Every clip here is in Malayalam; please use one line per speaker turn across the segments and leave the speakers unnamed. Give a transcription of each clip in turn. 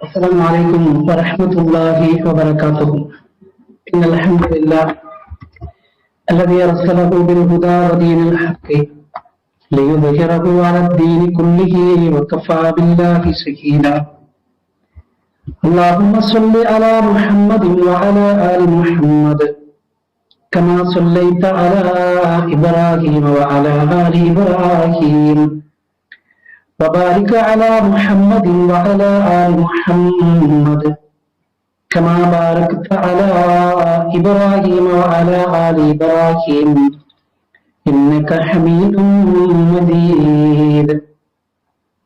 السلام عليكم ورحمة الله وبركاته. إن الحمد لله الذي أرسله بالهدى ودين الحق ليظهره على الدين كله وكفى بالله شهيدا. اللهم صل على محمد وعلى آل محمد كما صليت على إبراهيم وعلى آل إبراهيم وبارك على محمد وعلى آل محمد كما باركت على إبراهيم وعلى آل إبراهيم إنك حميد مجيد.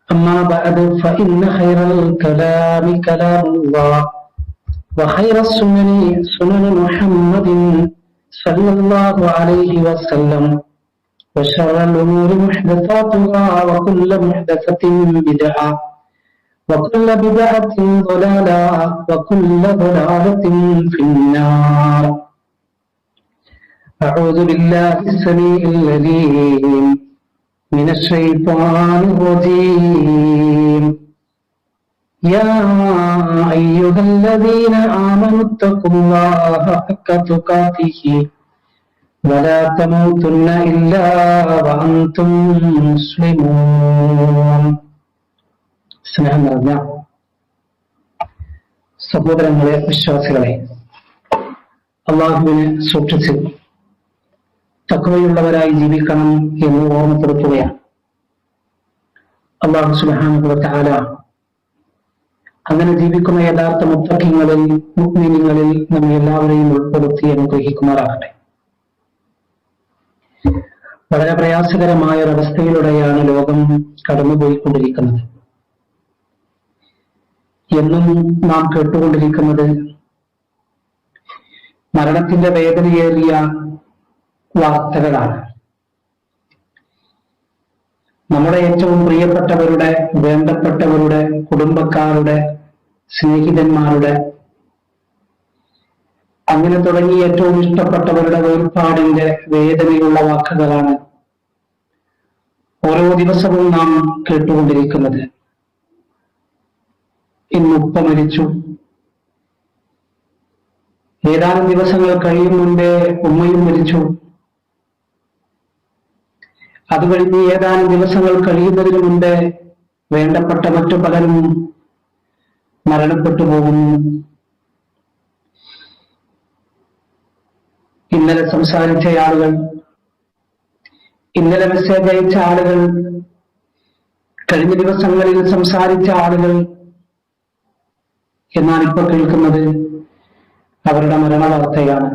أما بعد فإن خير الكلام كلام الله وخير السنن سنن محمد صلى الله عليه وسلم وشر الأمور محدثاتها وكل محدثة بدعة وكل بدعة ضلالة وكل ضلالة في النار. أعوذ بالله السميع العليم من الشيطان الرجيم. يا أيها الذين آمنوا اتقوا الله حق تقاته ولا تموتن إلا وأنتم مسلمون. സ്നേഹം നിറഞ്ഞ സഹോദരങ്ങളെ, വിശ്വാസികളെ, അള്ളാഹുവിനെ സൂക്ഷിച്ച് തഖ്വയുള്ളവരായി ജീവിക്കണം എന്ന് ഓർമ്മപ്പെടുത്തുകയാണ്. അല്ലാഹു സുബ്ഹാനഹു വ തആല അങ്ങനെ ജീവിക്കുന്ന യഥാർത്ഥ മുത്തഖീങ്ങളിൽ മുഅ്മിനീങ്ങളിൽ നമ്മെ എല്ലാവരെയും ഉൾപ്പെടുത്തി അനുഗ്രഹിക്കുമാറാകട്ടെ. വളരെ പ്രയാസകരമായ ഒരവസ്ഥയിലൂടെയാണ് ലോകം കടന്നുപോയിക്കൊണ്ടിരിക്കുന്നത്. എന്നും നാം കേട്ടുകൊണ്ടിരിക്കുന്നത് മരണത്തിന്റെ വേദനയേറിയ വാർത്തകളാണ്. നമ്മുടെ ഏറ്റവും പ്രിയപ്പെട്ടവരുടെ, വേണ്ടപ്പെട്ടവരുടെ, കുടുംബക്കാരുടെ, സ്നേഹിതന്മാരുടെ, അങ്ങനെ തുടങ്ങി ഏറ്റവും ഇഷ്ടപ്പെട്ടവരുടെ വേർപാടിന്റെ വേദനയുള്ള വാക്കുകളാണ് ഓരോ ദിവസവും നാം കേട്ടുകൊണ്ടിരിക്കുന്നത്. ഇന്ന് ഉപ്പ മരിച്ചു, ഏതാനും ദിവസങ്ങൾ കഴിയും മുൻപേ ഉമ്മയും മരിച്ചു, അത് കഴിഞ്ഞ് ഏതാനും ദിവസങ്ങൾ കഴിയുന്നതിന് മുൻപേ വേണ്ടപ്പെട്ട മറ്റു പലരും മരണപ്പെട്ടു പോകുന്നു. ഇന്നലെ സംസാരിച്ച ആളുകൾ, ഇന്നലെ മെസ്സേജ് അയച്ച ആളുകൾ, കഴിഞ്ഞ ദിവസങ്ങളിൽ സംസാരിച്ച ആളുകൾ, എന്നാൽ ഇപ്പോൾ കേൾക്കുന്നത് അവരുടെ മരണവാർത്തയാണ്.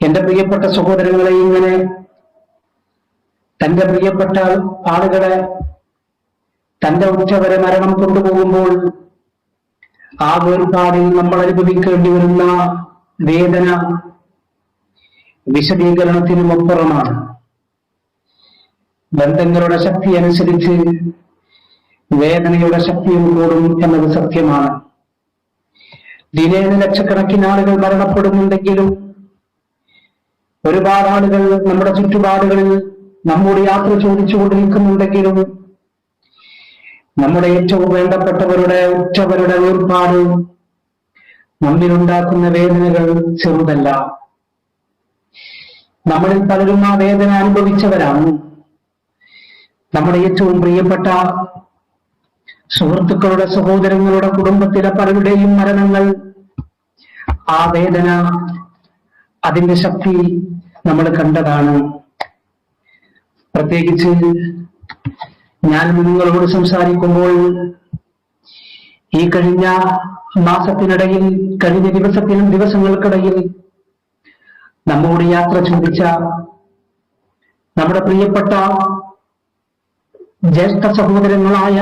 എന്റെ പ്രിയപ്പെട്ട സഹോദരങ്ങളെ, ഇങ്ങനെ തന്റെ പ്രിയപ്പെട്ട ആളുകളെ, തന്റെ ഉറ്റവരെ മരണം കൊണ്ടുപോകുമ്പോൾ ആ വേർപാടിൽ നമ്മൾ അനുഭവിക്കേണ്ടി വരുന്ന വേദന വിശദീകരണത്തിനും അപ്പുറമാണ്. ബന്ധങ്ങളുടെ ശക്തി അനുസരിച്ച് വേദനയുടെ ശക്തിയും കൂടും എന്നത് സത്യമാണ്. ദിനേന ലക്ഷക്കണക്കിന് ആളുകൾ മരണപ്പെടുന്നുണ്ടെങ്കിലും ഒരുപാട് ആളുകൾ നമ്മുടെ ചുറ്റുപാടുകളിൽ നമ്മോട് യാത്ര ചോദിച്ചുകൊണ്ടിരിക്കുന്നുണ്ടെങ്കിലും നമ്മുടെ ഏറ്റവും വേണ്ടപ്പെട്ടവരുടെ, ഉറ്റവരുടെ വേർപാട് നമ്മിലുണ്ടാക്കുന്ന വേദനകൾ ചെറുതല്ല. നമ്മളിൽ പലരും ആ വേദന അനുഭവിച്ചവരാണ്. നമ്മുടെ ഏറ്റവും പ്രിയപ്പെട്ട സുഹൃത്തുക്കളുടെ, സഹോദരങ്ങളുടെ, കുടുംബത്തിലെ പലരുടെയും മരണങ്ങൾ, ആ വേദന, അതിന്റെ ശക്തി നമ്മൾ കണ്ടതാണ്. പ്രത്യേകിച്ച് ഞാൻ നിങ്ങളോട് സംസാരിക്കുമ്പോൾ ഈ കഴിഞ്ഞ മാസത്തിനിടയിൽ, കഴിഞ്ഞ ദിവസങ്ങൾക്കിടയിൽ നമ്മോട് യാത്ര ചോദിച്ച നമ്മുടെ പ്രിയപ്പെട്ട ജ്യേഷ്ഠ സഹോദരങ്ങളായ,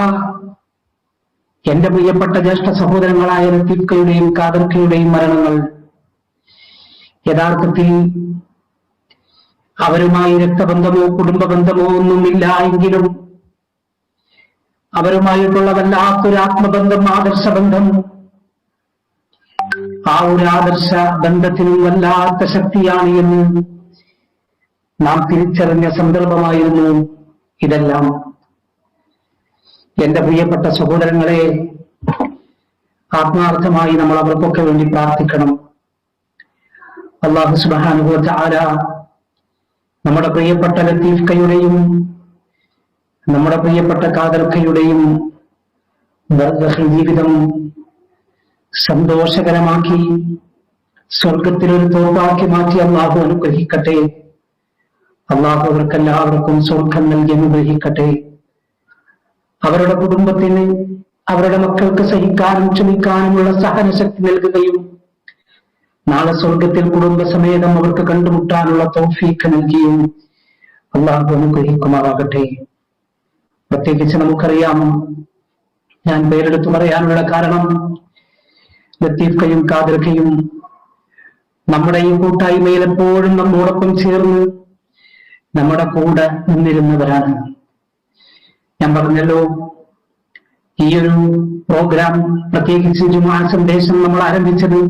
എന്റെ പ്രിയപ്പെട്ട ജ്യേഷ്ഠ സഹോദരങ്ങളായ ലത്തീഫ്കയുടെയും കാദർക്കയുടെയും മരണങ്ങൾ യഥാർത്ഥത്തിൽ അവരുമായി രക്തബന്ധമോ കുടുംബ ബന്ധമോ ഒന്നുമില്ല എങ്കിലും അവരുമായിട്ടുള്ള വല്ലാത്തൊരു ആത്മബന്ധം, ആദർശബന്ധം, ആ ഒരു ആദർശ ബന്ധത്തിനും വല്ലാത്ത ശക്തിയാണ് എന്ന് നാം തിരിച്ചറിഞ്ഞ സന്ദർഭമായിരുന്നു ഇതെല്ലാം. എന്റെ പ്രിയപ്പെട്ട സഹോദരങ്ങളെ, ആത്മാർത്ഥമായി നമ്മൾ അവർക്കൊക്കെ വേണ്ടി പ്രാർത്ഥിക്കണം. അല്ലാഹു സുബ്ഹാനഹു വ തആല നമ്മുടെ പ്രിയപ്പെട്ട ലത്തീഫ് കയുടെയും നമ്മുടെ പ്രിയപ്പെട്ട ഖാദർ കയുടെയും ബർസഖ് ജീവിതം സന്തോഷകരമാക്കി സ്വർഗത്തിലൊരു തോപ്പാക്കി മാറ്റി അല്ലാഹു അനുഗ്രഹിക്കട്ടെ. അല്ലാഹു അവർക്കെല്ലാവർക്കും സ്വർഗം നൽകി അനുഗ്രഹിക്കട്ടെ. അവരുടെ കുടുംബത്തിന്, അവരുടെ മക്കൾക്ക് സഹിക്കാനും ക്ഷമിക്കാനുമുള്ള സഹനശക്തി നൽകുകയും നാളെ സ്വർഗത്തിൽ കുടുംബസമേതം അവർക്ക് കണ്ടുമുട്ടാനുള്ള തൗഫീഖ് നൽകിയും അല്ലാഹു അനുഗ്രഹിക്കുമാറാകട്ടെ. പ്രത്യേകിച്ച് നമുക്കറിയാം, ഞാൻ പേരെടുത്തു പറയാനുള്ള കാരണം ലത്തീഫ് കയും ഖാദർ കയും നമ്മുടെ ഈ കൂട്ടായ്മയിൽ എപ്പോഴും നമ്മോടൊപ്പം ചേർന്ന് നമ്മുടെ കൂടെ നിന്നിരുന്നവരാണ്. ഞാൻ പറഞ്ഞല്ലോ, ഈ ഒരു പ്രോഗ്രാം, പ്രത്യേകിച്ച് ജുമുഅ സന്ദേശം നമ്മൾ ആരംഭിച്ചത്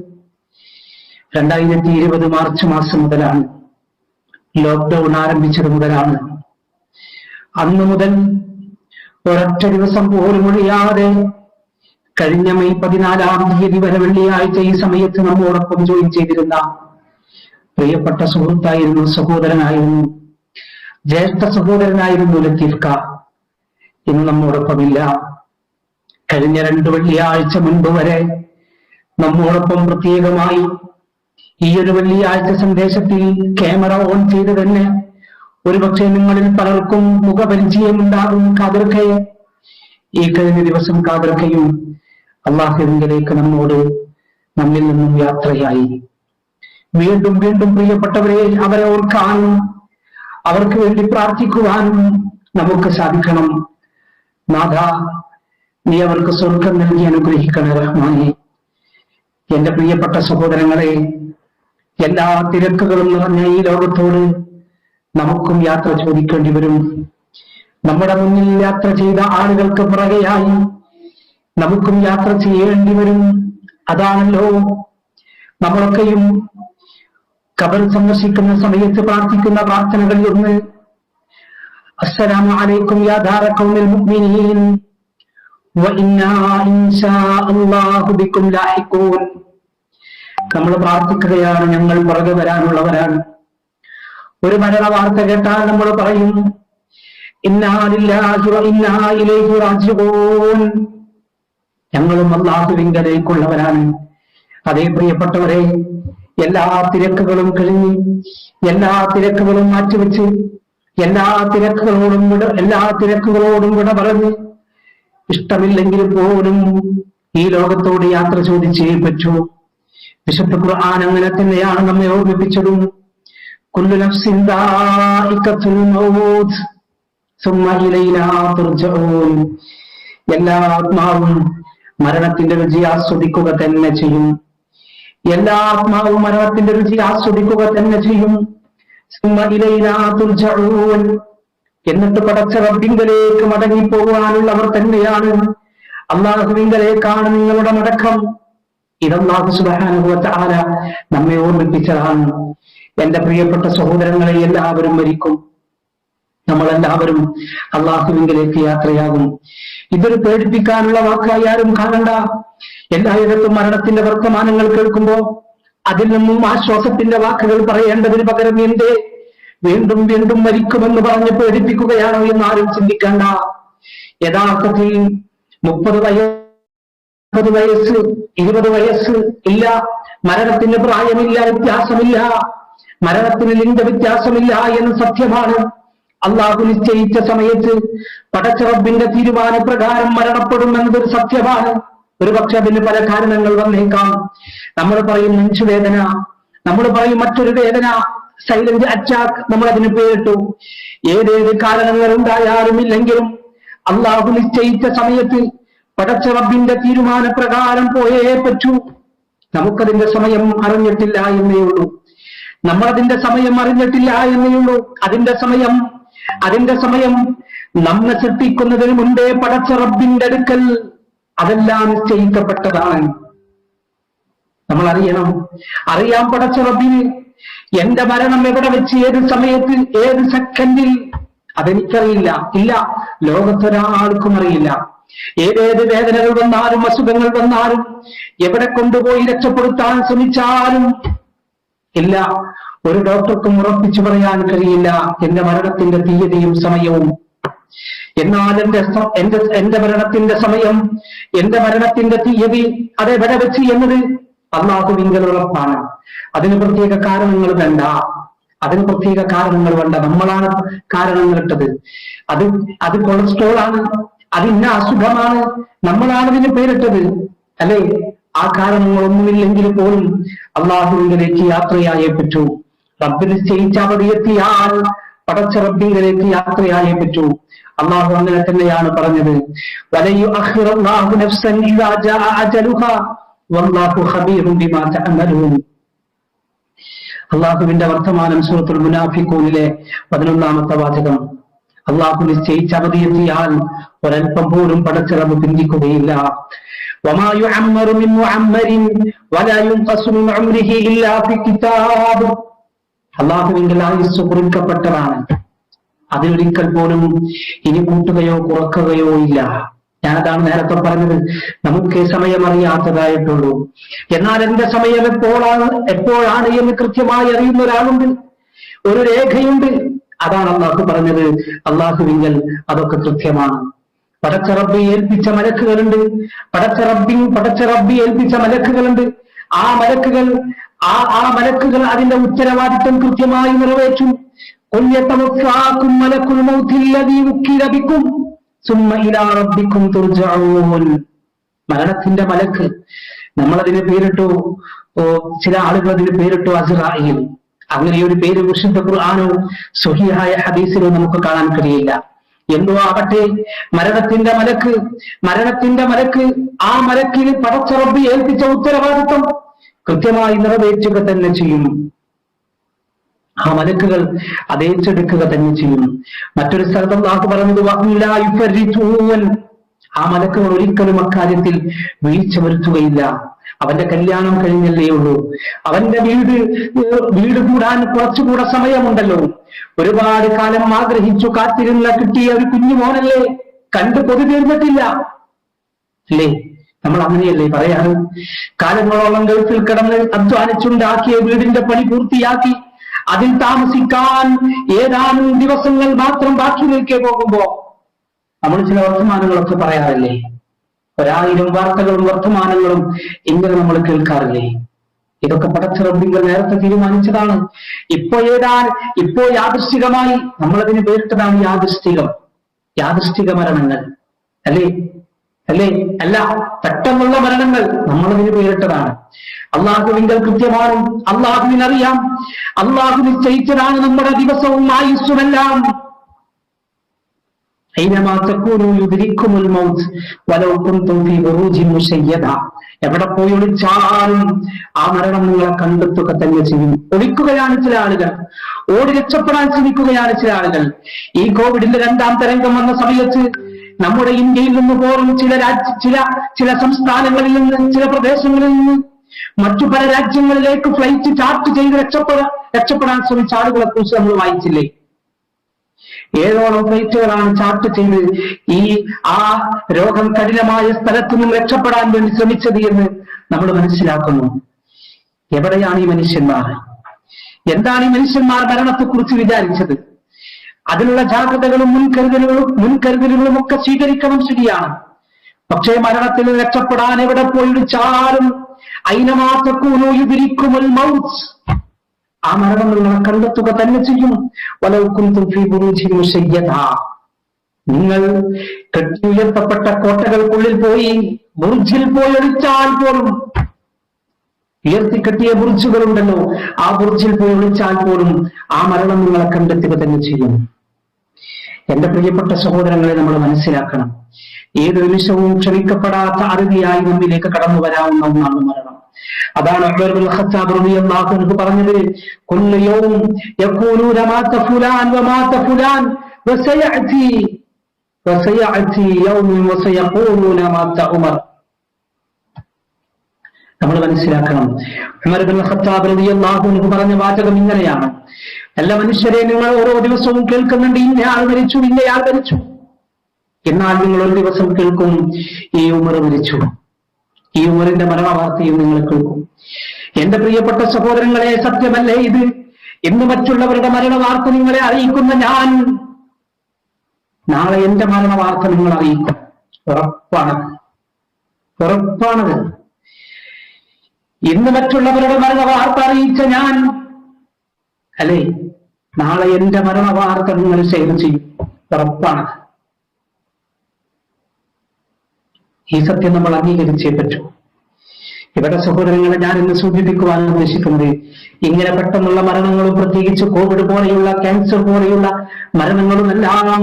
2020 മാർച്ച് മാസം മുതലാണ്. ലോക്ക്ഡൌൺ ആരംഭിച്ചത് മുതലാണ്. അന്നു മുതൽ ഒരൊറ്റ ദിവസം പോലും ഒഴിയാതെ കഴിഞ്ഞ മെയ് 14-ാം തീയതി വരെ വെള്ളിയാഴ്ച ഈ സമയത്ത് നമ്മോടൊപ്പം ജോയിൻ ചെയ്തിരുന്ന പ്രിയപ്പെട്ട സുഹൃത്തായിരുന്നു, സഹോദരനായിരുന്നു, ജ്യേഷ്ഠ സഹോദരനായിരുന്നു ലത്തീഫ് ക. ഇന്ന് നമ്മോടൊപ്പമില്ല. കഴിഞ്ഞ 2 വെള്ളിയാഴ്ച മുൻപ് വരെ നമ്മോടൊപ്പം പ്രത്യേകമായി ഈ ഒരു വെള്ളിയാഴ്ച സന്ദേശത്തിൽ ക്യാമറ ഓൺ ചെയ്ത് തന്നെ ഒരുപക്ഷെ നിങ്ങളിൽ പലർക്കും മുഖപരിചയമുണ്ടാകും ഖാദർ കയെ. ഈ കഴിഞ്ഞ ദിവസം ഖാദർ കയും അള്ളാഹുവിലേക്ക് നമ്മിൽ നിന്നും യാത്രയായി. വീണ്ടും വീണ്ടും പ്രിയപ്പെട്ടവരെ, അവരെ ഓർക്കാനും അവർക്ക് വേണ്ടി പ്രാർത്ഥിക്കുവാനും നമുക്ക് സാധിക്കണം. നാഥ, നീ അവർക്ക് സ്വർഗം നൽകി അനുഗ്രഹിക്കണേ റഹ്മാനേ. എന്റെ പ്രിയപ്പെട്ട സഹോദരങ്ങളെ, എല്ലാ തിരക്കുകളും നിറഞ്ഞ ഈ ലോകത്തോട് നമുക്കും യാത്ര ചോദിക്കേണ്ടി വരും. നമ്മുടെ മുന്നിൽ യാത്ര ചെയ്ത ആളുകൾക്ക് പുറകെയായി നമുക്കും യാത്ര ചെയ്യേണ്ടി വരും. അതാണല്ലോ നമ്മളൊക്കെയും ഖബർ സന്ദർശിക്കുന്ന സമയത്ത് പ്രാർത്ഥിക്കുന്ന പ്രാർത്ഥനകളിൽ ഒന്ന്, അസ്സലാമു അലൈക്കും യാ ദാറ ഖൗമിൽ മുഅ്മിനീൻ വ ഇന്നാ ഇൻഷാ അല്ലാഹു ബിക്കും ലാഹിഖൂൻ. നമ്മൾ പ്രാർത്ഥിക്കുകയാണ്, ഞങ്ങൾ പുറകെ വരാനുള്ളവരാണ്. ഒരു മരണ വാർത്ത കേട്ടാൽ നമ്മൾ പറയും, ഇന്നാ ലില്ലാഹി വ ഇന്നാ ഇലൈഹി റാജിഊൻ. ഞങ്ങളും അല്ലാഹുവിങ്കലേക്കുള്ളവരാണ്. അതേ പ്രിയപ്പെട്ടവരെ, എല്ലാ തിരക്കുകളും കഴിഞ്ഞ്, എല്ലാ തിരക്കുകളും മാറ്റിവെച്ച്, എല്ലാ തിരക്കുകളോടും വിട പറഞ്ഞ്, ഇഷ്ടമില്ലെങ്കിൽ പോലും ഈ ലോകത്തോട് യാത്ര ചോദിച്ചേ പറ്റൂ. വിശുദ്ധ ഖുർആൻ അങ്ങനെ തന്നെയാണ് നമ്മെ ഓർമ്മിപ്പിച്ചതും. കുല്ലു നഫ്സിൻ ദാഇഖത്തുൽ മൗത്ത് സുമ്മ ഇലൈനാ തുർജഊൻ. എല്ലാ ആത്മാവും മരണത്തിന്റെ രുചി ആസ്വദിക്കുക തന്നെ ചെയ്യും. എല്ലാ ആത്മാവും മരണത്തിന്റെ രുചി ആസ്വദിക്കുക തന്നെ ചെയ്യും. സുമ്മ ഇലൈനാ തുർജഊൻ. എന്നിട്ട് പടച്ച റബ്ബിങ്കലേക്ക് മടങ്ങിപ്പോകാനുള്ളവർ തന്നെയാണ്. അല്ലാഹുവിങ്കലേക്കാണ് നിങ്ങളുടെ മടക്കം. ഇതല്ലാഹു സുബ്ഹാനഹു വ തആല നമ്മെ ഓർമ്മിപ്പിച്ചതാണ്. എന്റെ പ്രിയപ്പെട്ട സഹോദരങ്ങളെ, എല്ലാവരും മരിക്കും. നമ്മളെല്ലാവരും അല്ലാഹുവിങ്കലേക്ക് യാത്രയാകും. ഇതൊരു പേടിപ്പിക്കാനുള്ള വാക്കായി ആരും കാണണ്ട. എല്ലായിടത്തും മരണത്തിന്റെ വർത്തമാനങ്ങൾ കേൾക്കുമ്പോ അതിൽ നിന്നും ആശ്വാസത്തിന്റെ വാക്കുകൾ പറയേണ്ടതിന് പകരം എന്തേ വീണ്ടും വീണ്ടും മരിക്കുമെന്ന് പറഞ്ഞ് പേടിപ്പിക്കുകയാണോ എന്ന് ആരും ചിന്തിക്കണ്ട. യഥാർത്ഥത്തിൽ 30 വയസ്സ് 20 വയസ്സ് ഇല്ല. മരണത്തിന് പ്രായമില്ല, വ്യത്യാസമില്ല. മരണത്തിന് ലിംഗ വ്യത്യാസമില്ല എന്ന് സത്യമാണ്. അള്ളാഹു നിശ്ചയിച്ച സമയത്ത് പടച്ച റബ്ബിന്റെ തീരുമാനപ്രകാരം മരണപ്പെടുമെന്നതൊരു സത്യമാണ്. ഒരു പക്ഷെ അതിന് പല കാരണങ്ങൾ വന്നേക്കാം. നമ്മൾ പറയും നെഞ്ചുവേദന, നമ്മൾ പറയും മറ്റൊരു വേദന, സൈലന്റ് അറ്റാക്ക്, നമ്മൾ അതിന് പേരിട്ടു. ഏതേത് കാരണങ്ങൾ ഉണ്ടായാലും ഇല്ലെങ്കിലും അള്ളാഹു നിശ്ചയിച്ച സമയത്ത് പടച്ച റബ്ബിന്റെ തീരുമാനപ്രകാരം പോയേ പറ്റൂ. നമുക്കതിന്റെ സമയം അറിഞ്ഞിട്ടില്ല എന്നേ ഉള്ളൂ. നമ്മളതിന്റെ സമയം അറിഞ്ഞിട്ടില്ല എന്നേ ഉള്ളൂ. അതിന്റെ സമയം നമ്മെ സൃഷ്ടിക്കുന്നതിന് മുമ്പേ പടച്ച റബ്ബിന്റെ അടുക്കൽ അതെല്ലാം നിശ്ചയിക്കപ്പെട്ടതാണ്. നമ്മൾ അറിയാം പടച്ച റബ്ബിന് എന്റെ മരണം എവിടെ വെച്ച്, ഏത് സമയത്ത്, ഏത് സെക്കൻഡിൽ, അതെനിക്കറിയില്ല. ഇല്ല, ലോകത്തൊരാൾക്കും അറിയില്ല. ഏതേത് വേദനകൾ വന്നാലും അസുഖങ്ങൾ വന്നാലും എവിടെ കൊണ്ടുപോയി രക്ഷപ്പെടുത്താൻ ശ്രമിച്ചാലും ഇല്ല, ഒരു ഡോക്ടർക്കും ഉറപ്പിച്ചു പറയാൻ കഴിയില്ല എന്റെ മരണത്തിന്റെ തീയതിയും സമയവും. എന്നാൽ എന്റെ മരണത്തിന്റെ സമയം, എന്റെ മരണത്തിന്റെ തീയതി അതെവിടെ വെച്ച് എന്നത് അള്ളാഹുവിങ്കൽ ഉറപ്പാണ്. അതിന് പ്രത്യേക കാരണങ്ങൾ വേണ്ട, നമ്മളാണ് കാരണങ്ങൾ ഇട്ടത്. അത് കൊളസ്ട്രോൾ ആണ്, അതിന്ന അസുഖമാണ്, നമ്മളാണ് ഇതിന് പേരിട്ടത്, അല്ലെ? ആ കാരണങ്ങളൊന്നുമില്ലെങ്കിൽ പോലും അള്ളാഹുവിലേക്ക് യാത്രയായേ പറ്റൂ. റബ്ബിന് നിശ്ചയിച്ച അവധിയെത്തിയാൽ പടച്ച റബ്ബിലേക്ക് യാത്രയായേ പറ്റൂ. അള്ളാഹു അങ്ങനെ തന്നെയാണ് പറഞ്ഞത്, അള്ളാഹുവിന്റെ വർത്തമാനം സൂറത്തുൽ മുനാഫിഖൂനിലെ 11-ാമത്തെ വാചകം. അള്ളാഹു നിശ്ചയിച്ച അവധിയെത്തിയാൽ ഒരൽപ്പം പോലും പടച്ച റബ്ബ് പിന്തിക്കുകയില്ല. وما يعمر من معمر ولا ينقص من عمره الا في كتاب. അല്ലാഹുവിന്റെ ആയുസ്സ് കുറിക്കപ്പെട്ടതാണ്, അതിലൊരിക്കൽ പോലും ഇനി കൂട്ടുകയോ കുറക്കുകയോ ഇല്ല. ഞാനതാണ് നേരത്തെ പറഞ്ഞത്, നമുക്ക് സമയം അറിയാത്തതായിട്ടുള്ളൂ. എന്നാൽ എന്റെ സമയം എപ്പോഴാണ് എന്ന് കൃത്യമായി അറിയുന്ന ഒരാളുണ്ട്, ഒരു രേഖയുണ്ട്. അതാണ് അള്ളാഹു പറഞ്ഞത്. അള്ളാഹുവിങ്കൽ അതൊക്കെ കൃത്യമാണ്. പടച്ച റബ്ബി ഏൽപ്പിച്ച മലക്കുകളുണ്ട്, പടച്ച റബ്ബി ഏൽപ്പിച്ച മലക്കുകളുണ്ട്. ആ മലക്കുകൾ അതിന്റെ ഉത്തരവാദിത്വം കൃത്യമായി നിറവേറ്റും. മരണത്തിന്റെ മലക്ക്, നമ്മളതിന് പേരിട്ടു, ചില ആളുകൾ അതിന് പേരിട്ടു അസ്റായീൽ. അങ്ങനെ ഒരു പേര് വിശുദ്ധ ഖുർആനോ സ്വഹീഹായ ഹദീസിലോ നമുക്ക് കാണാൻ കഴിയില്ല. എന്തോ ആവട്ടെ, മരണത്തിന്റെ മലക്ക് ആ മലക്കിന് പടച്ച റബ്ബ് ഏൽപ്പിച്ച ഉത്തരവാദിത്വം കൃത്യമായി നിറവേറ്റുക തന്നെ ചെയ്യും. ആ മലക്കുകൾ അതേറ്റെടുക്കുക തന്നെ ചെയ്യും. മറ്റൊരു സ്ഥലത്ത് അല്ലാഹു പറഞ്ഞത്, ആ മലക്കുകൾ ഒരിക്കലും അക്കാര്യത്തിൽ വീഴ്ച വരുത്തുകയില്ല. അവന്റെ കല്യാണം കഴിഞ്ഞല്ലേ ഉള്ളൂ, അവന്റെ വീട് കൂടാൻ കുറച്ചുകൂടെ സമയമുണ്ടല്ലോ, ഒരുപാട് കാലം ആഗ്രഹിച്ചു കാത്തിരുന്ന കിട്ടിയ ഒരു കുഞ്ഞുമോനല്ലേ, കണ്ടു കൊതി തീർന്നിട്ടില്ല, അല്ലേ? നമ്മൾ അങ്ങനെയല്ലേ പറയാറ്? കാലങ്ങളോളം ഗൾഫിൽ കിടന്ന് അധ്വാനിച്ചുണ്ടാക്കിയ വീടിന്റെ പണി പൂർത്തിയാക്കി അതിൽ താമസിക്കാൻ ഏതാനും ദിവസങ്ങൾ മാത്രം ബാക്കി നിൽക്കെ പോകുമ്പോ നമ്മൾ ചില വർത്തമാനങ്ങളൊക്കെ പറയാറില്ലേ? 1000 വാർത്തകളും വർത്തമാനങ്ങളും ഇങ്ങനെ നമ്മൾ കേൾക്കാറില്ലേ? ഇതൊക്കെ പടച്ച റബ്ബിങ്കൽ നേരത്തെ തീരുമാനിച്ചതാണ്. ഇപ്പോ യാദൃശ്ചികമായി നമ്മളതിന് പേരിട്ടതാണ് യാദൃശ്ചിക മരണങ്ങൾ, അല്ലേ? അല്ല, പെട്ടെന്നുള്ള മരണങ്ങൾ നമ്മളതിന് പേരിട്ടതാണ്. അള്ളാഹുവിങ്കൽ കൃത്യമാണ്, അള്ളാഹുവിനറിയാം, അള്ളാഹു നിശ്ചയിച്ചതാണ് നമ്മുടെ ദിവസവും ആയുസ്സുമെല്ലാം. എവിടെ പോയി ഒളിച്ചാലും ആ മരണം നിങ്ങളെ കണ്ടെത്തുക തന്നെ ചെയ്യും. ഒളിക്കുകയാണ് ചില ആളുകൾ, ഓടി രക്ഷപ്പെടാൻ ശ്രമിക്കുകയാണ് ചില ആളുകൾ. ഈ കോവിഡിന്റെ 2ാം തരംഗം വന്ന സമയത്ത് നമ്മുടെ ഇന്ത്യയിൽ നിന്ന് പോലും ചില സംസ്ഥാനങ്ങളിൽ നിന്ന്, ചില പ്രദേശങ്ങളിൽ നിന്ന് മറ്റു പല രാജ്യങ്ങളിലേക്ക് ഫ്ലൈറ്റ് ചാർട്ട് ചെയ്ത് രക്ഷപ്പെടാൻ ശ്രമിച്ച ആളുകളെ കുറിച്ച് നമ്മൾ വായിച്ചില്ലേ? 7ഓളം ഫ്ലൈറ്റുകളാണ് ചാർട്ട് ചെയ്ത് ആ രോഗം കഠിനമായ സ്ഥലത്തു നിന്നും രക്ഷപ്പെടാൻ വേണ്ടി ശ്രമിച്ചത് എന്ന് നമ്മൾ മനസ്സിലാക്കുന്നു. എവിടെയാണ് ഈ മനുഷ്യന്മാർ? എന്താണ് ഈ മനുഷ്യന്മാർ മരണത്തെക്കുറിച്ച് വിചാരിച്ചത്? അതിനുള്ള ജാഗ്രതകളും മുൻകരുതലുകളും ഒക്കെ സ്വീകരിക്കണം, ശരിയാണ്. പക്ഷേ മരണത്തിൽ രക്ഷപ്പെടാൻ എവിടെ പോയി വിളിച്ചാലും ആ മരണം നിങ്ങളെ കണ്ടെത്തുക തന്നെ ചെയ്യും. നിങ്ങൾ കെട്ടിയുയർത്തപ്പെട്ട കോട്ടകൾക്കുള്ളിൽ പോയി ബുർജിൽ പോയി ഒളിച്ചാൽ പോലും, ഉയർത്തിക്കെട്ടിയ ബുർജുകളുണ്ടല്ലോ, ആ ബുർജിൽ പോയി ഒളിച്ചാൽ പോലും ആ മരണം നിങ്ങളെ കണ്ടെത്തുക തന്നെ ചെയ്യും. എന്റെ പ്രിയപ്പെട്ട സഹോദരങ്ങളെ, നമ്മൾ മനസ്സിലാക്കണം, ഏത് നിമിഷവും ക്ഷണിക്കപ്പെടാത്ത അതിഥിയായി നമ്മിലേക്ക് കടന്നു വരാവുന്ന ഒന്നാണ് മരണം. അതാണ് ഉമർ ഇബ്നുൽ ഖത്താബ് റളിയല്ലാഹു അൻഹു പറഞ്ഞത്, കുല്ലു യൗം യഖൂലൂന മാത ഫുലാൻ വമാത ഫുലാൻ വസയഅതി യൗം വസയഖൂലൂന മാത ഉമർ. നമ്മൾ മനസ്സിലാക്കണം, ഉമർ ഇബ്നുൽ ഖത്താബ് റളിയല്ലാഹു അൻഹു പറഞ്ഞ വാചകം ഇങ്ങനെയാണ്: എല്ലാ മനുഷ്യരെ, നിങ്ങൾ ഓരോ ദിവസവും കേൾക്കുന്നുണ്ട്, ഇന്നയാൾ മരിച്ചു, ഇന്നയാൾ മരിച്ചു. എന്നാൽ നിങ്ങൾ ഒരു ദിവസം കേൾക്കും, ഈ ഉമർ മരിച്ചു. ഈ ഉമറിന്റെ മരണവാർത്തയും നിങ്ങൾ കേൾക്കും. എന്റെ പ്രിയപ്പെട്ട സഹോദരങ്ങളെ, സത്യമല്ലേ ഇത്? ഇന്ന് മറ്റുള്ളവരുടെ മരണവാർത്ത നിങ്ങളെ അറിയിക്കുന്ന ഞാൻ നാളെ എന്റെ മരണവാർത്ത നിങ്ങൾ അറിയിക്കും. ഉറപ്പാണത്. ഇന്ന് മറ്റുള്ളവരുടെ മരണവാർത്ത അറിയിച്ച ഞാൻ അല്ലേ, നാളെ എന്റെ മരണവാർത്ത നിങ്ങൾ ഷെയർ ചെയ്യും. ഉറപ്പാണത്. ഈ സത്യം നമ്മൾ അംഗീകരിച്ചേ പറ്റൂ. ഇവിടെ സഹോദരങ്ങളെ, ഞാൻ ഇന്ന് സൂചിപ്പിക്കുവാൻ ഉദ്ദേശിക്കുന്നത്, ഇങ്ങനെ പെട്ടെന്നുള്ള മരണങ്ങളും പ്രത്യേകിച്ച് കോവിഡ് പോലെയുള്ള, ക്യാൻസർ പോലെയുള്ള മരണങ്ങളുമെല്ലാം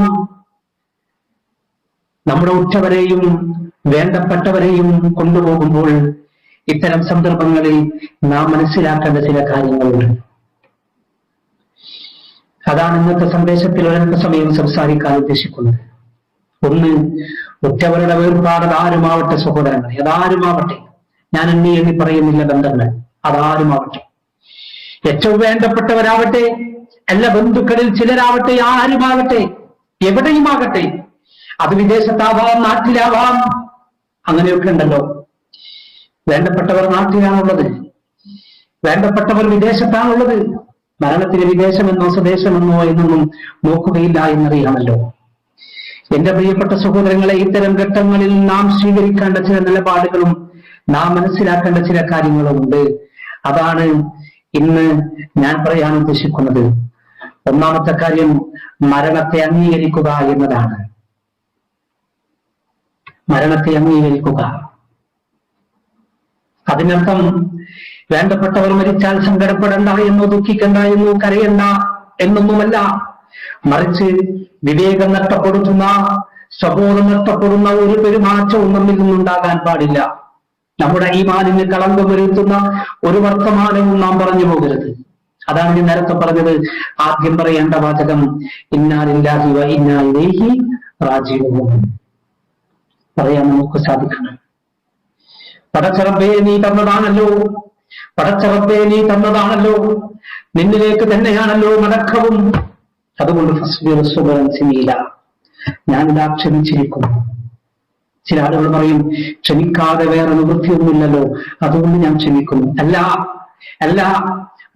നമ്മുടെ ഉറ്റവരെയും വേണ്ടപ്പെട്ടവരെയും കൊണ്ടുപോകുമ്പോൾ ഇത്തരം സന്ദർഭങ്ങളിൽ നാം മനസ്സിലാക്കേണ്ട ചില കാര്യങ്ങളുണ്ട്. അതാണ് ഇന്നത്തെ സന്ദേശത്തിൽ ഒരൽപ്പ സമയം സംസാരിക്കാൻ ഉദ്ദേശിക്കുന്നത്. ഒന്ന്, ഉറ്റവരുടെ വേർപാട് അതാരുമാവട്ടെ സഹോദരങ്ങൾ, അതാരുമാവട്ടെ, ഞാൻ എണ്ണി പറയുന്നില്ല ബന്ധങ്ങൾ, അതാരുമാവട്ടെ, ഏറ്റവും വേണ്ടപ്പെട്ടവരാവട്ടെ, അല്ല ബന്ധുക്കളിൽ ചിലരാവട്ടെ, ആരുമാവട്ടെ, എവിടെയുമാകട്ടെ, അത് വിദേശത്താവാം, നാട്ടിലാവാം, അങ്ങനെയൊക്കെ ഉണ്ടല്ലോ. വേണ്ടപ്പെട്ടവർ നാട്ടിലാണുള്ളത്, വേണ്ടപ്പെട്ടവർ വിദേശത്താണുള്ളത്. മരണത്തിന് വിദേശമെന്നോ സ്വദേശമെന്നോ എന്നൊന്നും നോക്കുകയില്ല എന്നറിയാമല്ലോ. എന്റെ പ്രിയപ്പെട്ട സഹോദരങ്ങളെ, ഇത്തരം ഘട്ടങ്ങളിൽ നാം സ്വീകരിക്കേണ്ട ചില നിലപാടുകളും നാം മനസ്സിലാക്കേണ്ട ചില കാര്യങ്ങളും ഉണ്ട്. അതാണ് ഇന്ന് ഞാൻ പറയാൻ ഉദ്ദേശിക്കുന്നത്. ഒന്നാമത്തെ കാര്യം, മരണത്തെ അംഗീകരിക്കുക എന്നതാണ്. മരണത്തെ അംഗീകരിക്കുക. അതിനർത്ഥം വേണ്ടപ്പെട്ടവർ മരിച്ചാൽ സങ്കടപ്പെടണ്ട എന്നോ ദുഃഖിക്കണ്ട എന്നോ കരയണ്ട എന്നൊന്നുമല്ല. മറിച്ച് വിവേകം നഷ്ടപ്പെടുത്തുന്ന, സ്വബോധം നഷ്ടപ്പെടുന്ന ഒരു പെരുമാറ്റവും നമ്മിൽ നിന്നുണ്ടാകാൻ പാടില്ല. നമ്മുടെ ഈമാനിന് കളങ്കം വരുത്തുന്ന ഒരു വർത്തമാനവും നാം പറഞ്ഞു പോകരുത്. അതാണ് ഞാൻ നേരത്തെ പറഞ്ഞത്. ആദ്യം പറയേണ്ട വാചകം ഇന്നാ ലില്ലാഹി വ ഇന്നാ ഇലൈഹി റാജിഊൻ പറയാൻ നമുക്ക് സാധിക്കണം. പടച്ചറബ്ബേ നീ തന്നതാണല്ലോ, പടച്ചറബ്ബേ നീ തന്നതാണല്ലോ, നിന്നിലേക്ക് തന്നെയാണല്ലോ മടക്കവും. അതുകൊണ്ട് ഫസ്ബിർ സുബ്റൻ ജമീല, ഞാനിതാ ക്ഷമിച്ചിരിക്കുന്നു. ചില ആളുകൾ പറയും, ക്ഷമിക്കാതെ വേറെ നിവൃത്തിയൊന്നുമില്ലല്ലോ, അതുകൊണ്ട് ഞാൻ ക്ഷമിക്കുന്നു. അല്ല,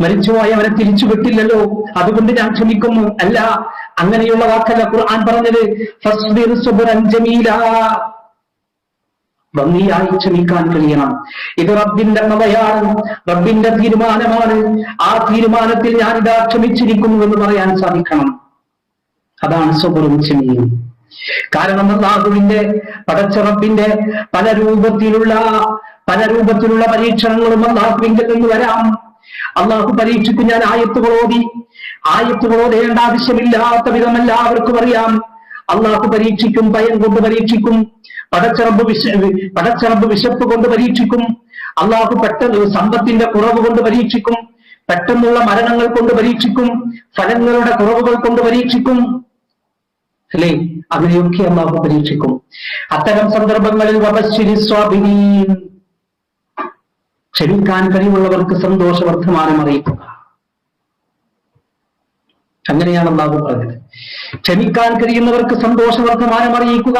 മരിച്ചുപോയി അവരെ തിരിച്ചു വിട്ടില്ലല്ലോ, അതുകൊണ്ട് ഞാൻ ക്ഷമിക്കുന്നു. അല്ല, അങ്ങനെയുള്ള വാക്കല്ല ഖുർആൻ പറഞ്ഞത്. ഫസ്ബിർ സുബ്റൻ ജമീല, ഭംഗിയായി ക്ഷമിക്കാൻ കഴിയണം. ഇത് റബ്ബിന്റെ കഥയാണ്, റബ്ബിന്റെ തീരുമാനമാണ്. ആ തീരുമാനത്തിൽ ഞാനിതാ ക്ഷമിച്ചിരിക്കുന്നു എന്ന് പറയാൻ സാധിക്കണം. അതാണ് സബറും ക്ഷമയും. കാരണം അല്ലാഹുവിന്റെ, പടച്ച റബ്ബിന്റെ പല രൂപത്തിലുള്ള പരീക്ഷണങ്ങളും അല്ലാഹുവിങ്കിൽ നിന്ന് വരാം. അല്ലാഹു പരീക്ഷിക്കും. ഞാൻ ആയത്തുകളോടേണ്ട ആവശ്യമില്ലാത്ത വിധം എല്ലാവർക്കും അറിയാം. അല്ലാഹു പരീക്ഷിക്കും, ഭയം കൊണ്ട് പരീക്ഷിക്കും, പടച്ചറബ് വിശപ്പ് കൊണ്ട് പരീക്ഷിക്കും, അല്ലാഹു പെട്ടെന്ന് സമ്പത്തിന്റെ കുറവ് കൊണ്ട് പരീക്ഷിക്കും, പെട്ടെന്നുള്ള മരണങ്ങൾ കൊണ്ട് പരീക്ഷിക്കും, ഫലങ്ങളുടെ കുറവുകൾ കൊണ്ട് പരീക്ഷിക്കും, അല്ലേ? അതിനെയൊക്കെ അല്ലാഹു പരീക്ഷിക്കും. അത്തരം സന്ദർഭങ്ങളിൽ വബശ്ശിരി സ്വാബിരീൻ, ക്ഷമിക്കാൻ കഴിവുള്ളവർക്ക് സന്തോഷ വർത്തമാനം അറിയിക്കുക. അങ്ങനെയാണ് അല്ലാഹു പറഞ്ഞത്. ക്ഷമിക്കാൻ കഴിയുന്നവർക്ക് സന്തോഷ വർത്തമാനം അറിയിക്കുക.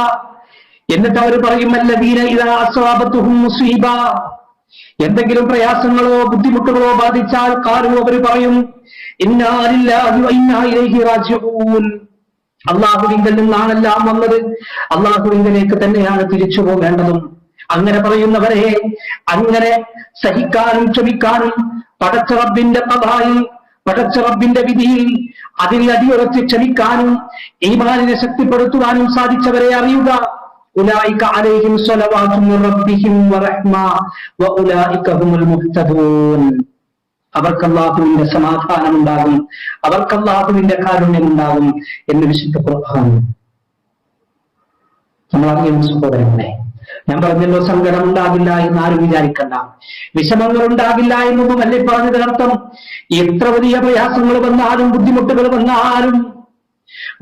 എന്നിട്ട് അവർ പറയും, അല്ലദീന ഇദാ അസ്വാബത്തുഹും മുസീബ, എന്തെങ്കിലും പ്രയാസങ്ങളോ ബുദ്ധിമുട്ടുകളോ ബാധിച്ചാൽ ഖാലു, അവർ പറയും, ഇന്നാ ലില്ലാഹി വ ഇന്നാ ഇലൈഹി റാജിഊൻ, അല്ലാഹുവിങ്കൽ നിന്നാണെല്ലാം വന്നത്, അല്ലാഹുവിങ്കലേക്ക് തന്നെയാണ് തിരിച്ചു പോകേണ്ടതും. അങ്ങനെ പറയുന്നവരെ, അങ്ങനെ സഹിക്കാനും ക്ഷമിക്കാനും പടച്ച റബ്ബിന്റെ ഖദായിൽ, പടച്ച റബ്ബിന്റെ വിധിയിൽ അതിൽ അടിയുറച്ച് ക്ഷമിക്കാനും ഈമാനിനെ ശക്തിപ്പെടുത്തുവാനും സാധിച്ചവരെ അറിയുക. ഉലൈക അലൈഹിം സ്വലവാതു മിർ റബ്ബിഹിം വറഹ്മ വഉലൈക ഹുമുൽ മുഹ്തദൂൻ, അവർക്ക് അല്ലാഹുവിന്റെ സമാധാനം ഉണ്ടാകും, അവർക്ക് അല്ലാഹുവിന്റെ കാരുണ്യം ഉണ്ടാകും എന്ന് വിശുദ്ധ ഖുർആൻ. നമ്മൾ അറിയുന്ന സഹോദരങ്ങളെ, ഞാൻ പറഞ്ഞല്ലോ, സങ്കടം ഉണ്ടാകില്ല എന്ന് ആരും വിചാരിക്കണ്ട, വിഷമങ്ങൾ ഉണ്ടാകില്ല എന്നൊന്നും അല്ലേ പറഞ്ഞതിനർത്ഥം. എത്ര വലിയ പ്രയാസങ്ങൾ വന്നാലും ബുദ്ധിമുട്ടുകൾ വന്നാലും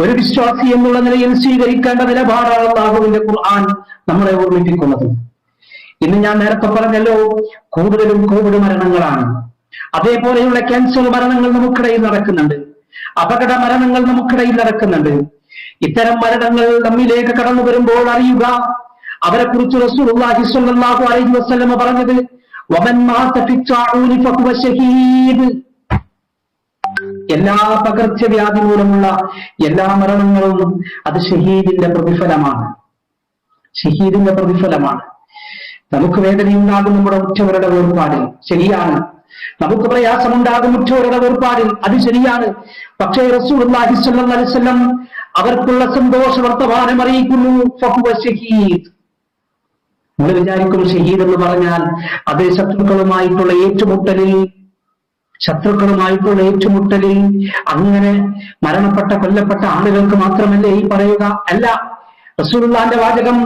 ഒരു വിശ്വാസി എന്നുള്ള നിലയിൽ സ്വീകരിക്കേണ്ട നിലപാടാണ് അല്ലാഹുവിന്റെ ഖുർആൻ നമ്മളെ ഓർമ്മിപ്പിക്കുന്നത്. ഇന്ന് ഞാൻ നേരത്തെ പറഞ്ഞല്ലോ, കൂടുതലും കോവിഡ് മരണങ്ങളാണ്. അതേപോലെയുള്ള ക്യാൻസർ മരണങ്ങൾ നമുക്കിടയിൽ നടക്കുന്നുണ്ട്, അപകട മരണങ്ങൾ നമുക്കിടയിൽ നടക്കുന്നുണ്ട്. ഇത്തരം മരണങ്ങൾ നമ്മിലേക്ക് കടന്നു വരുമ്പോൾ അറിയുക, അവരെ കുറിച്ച് റസൂലുള്ളാഹി സ്വല്ലല്ലാഹു അലൈഹി വസല്ലം പറഞ്ഞത് വമൻ മാത ഫി തഊനി ഫഹുവ ശഹീദ്. എല്ലാ പകർച്ചവ്യാധി മൂലമുള്ള എല്ലാ മരണങ്ങളും അത് ഷഹീദിന്റെ പ്രതിഫലമാണ്. ഷഹീദിന്റെ പ്രതിഫലമാണ്. നമുക്ക് വേദനയുണ്ടാകും നമ്മുടെ ഉറ്റവരുടെ വേർപാടിൽ, ശരിയാണ്. നമുക്ക് പ്രയാസമുണ്ടാകും ഉറ്റവരുടെ വേർപാടിൽ, അത് ശരിയാണ്. പക്ഷേ റസൂലുള്ളാഹി സ്വല്ലല്ലാഹു അലൈഹി വസല്ലം അവർക്കുള്ള സന്തോഷ വർത്തമാനം അറിയിക്കുന്നു, ഫഹുവ ശഹീദ്. നമ്മൾ വിചാരിക്കും ഷഹീദ് എന്ന് പറഞ്ഞാൽ അത് ശത്രുക്കളുമായിട്ടുള്ള ഏറ്റുമുട്ടലിൽ അങ്ങനെ മരണപ്പെട്ട കൊല്ലപ്പെട്ട ആളുകൾക്ക് മാത്രമല്ലേ ഈ പറയുക. അല്ല, റസൂലുള്ളാഹിന്റെ വാചകം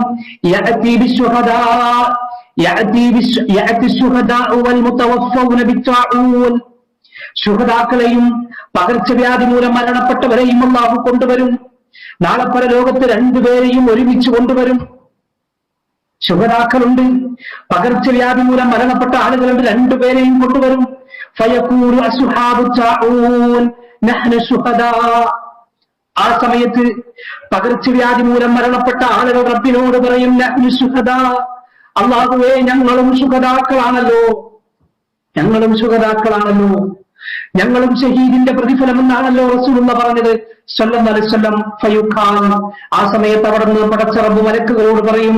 ശുഹദാക്കളെയും പകർച്ചവ്യാധി മൂലം മരണപ്പെട്ടവരെയും അല്ലാഹു കൊണ്ടുവരും. നാളെ പരലോകത്ത് രണ്ടുപേരെയും ഒരുമിച്ച് കൊണ്ടുവരും. ശുഹദാക്കളുണ്ട്, പകർച്ചവ്യാധി മൂലം മരണപ്പെട്ട ആളുകളുണ്ട്, രണ്ടുപേരെയും കൊണ്ടുവരും. ഫയഖൂലു അസ്ഹാബു തഊൻ നഹ്നു ശുഹദാ. ആ സമയത്ത് പകർച്ചവ്യാധി മൂലം മരണപ്പെട്ട ആളുകൾ റബ്ബിനോട് പറയും, നഹ്നു ശുഹദാ, അല്ലാഹുവേ ഞങ്ങളും ശുഹദാക്കളാണല്ലോ, ഞങ്ങളും ഷഹീദിന്റെ പ്രതിഫലം എന്നാണല്ലോ റസൂലുള്ള പറഞ്ഞത് സ്വല്ലല്ലാഹു അലൈഹി വസല്ലം. ഫയുഖാൽ, ആ സമയത്ത് അവിടെ നിന്ന് പടച്ച റബ്ബ് മലക്കുകളോട് പറയും,